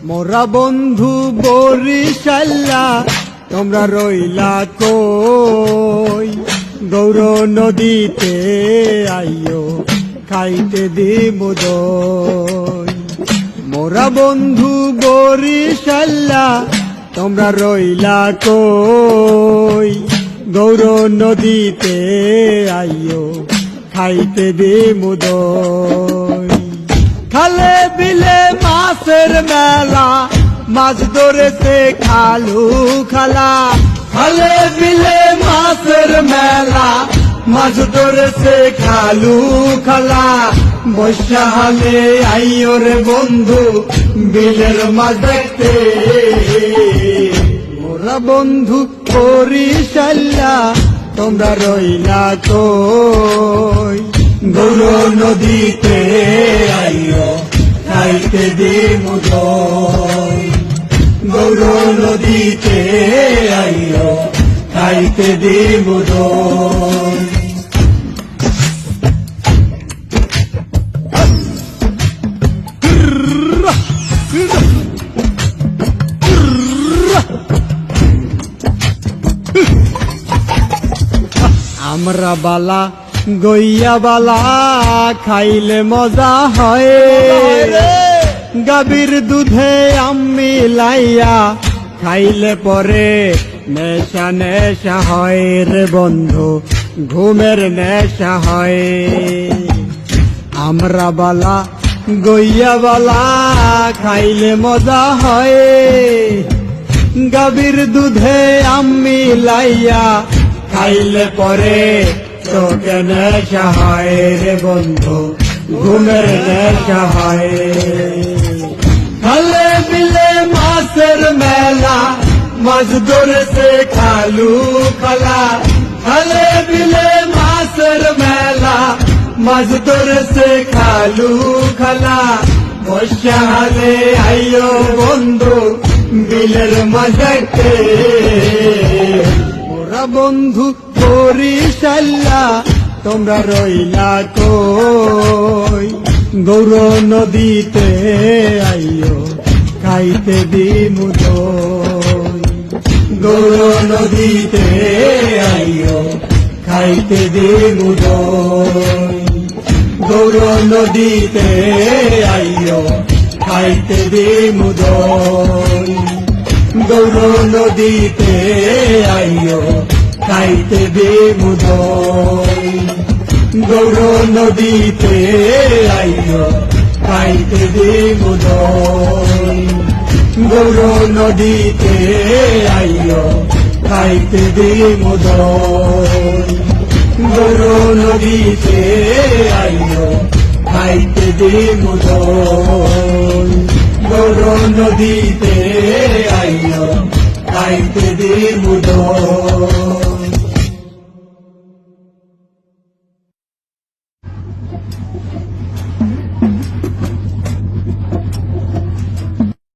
মোরা বন্ধু বরিশাল্লা তোমরা রইলা কই, গৌর নদীতে আইও খাইতে দিমু দই। মোরা বন্ধু বরিশাল্লা তোমরা রইলা কই, গৌর নদীতে আইও খাইতে দিমু দই। খালে বিলে মাছের মেলা, মাছ ধরেছে খালু খালা। খালে বিলে মাছের মেলা, মাছ ধরেছে খালু খালা। বৈশাখালে আইও রে বন্ধু বিলের মাছ দেখতে। মোরা বন্ধু বরিশাল্লা তোমরা রইলা কই, গৌর নদীতে আইও খাইতে দিমু দই। গৌর নদীতে আইও খাইতে দিমু দই। আমরা বালা গইয়া বালা খাইলে মজা হয়, গাভীর দুধে আমি লাইয়া খাইলে পরে নেশা নেশা হয় রে বন্ধু, ঘুমের নেশা হয়। আমরা বালা গইয়া বালা খাইলে মজা হয়, গাভীর দুধে আমি লাইয়া খাইলে পরে চোখে নেশা হয় রে বন্ধু, ঘুমের নেশা হয়। খালে বিলে মাছের মেলা, মাছ ধরেছে খালু খালা। খালে বিলে মাছের মেলা, মাছ ধরেছে খালু খালা। বৈশাখালে আইও বন্ধু বিলের মাছ দেখতে। মোরা বন্ধু বরিশাল্লা তোমরা রইলা কই, গৌর নদীতে আইও খাইতে দিমু দই। গৌর নদীতে আইও খাইতে দিমু দই। গৌর নদীতে আইও খাইতে দিমু দই। গৌর নদীতে আইও খাইতে দিমু দই। গৌর নদীতে আইও খাইতে দিমু দই। গৌর নদীতে আইও খাইতে দিমু দই। গৌর নদীতে আইও খাইতে দিমু দই। গৌর নদীতে আইও খাইতে দিমু দই।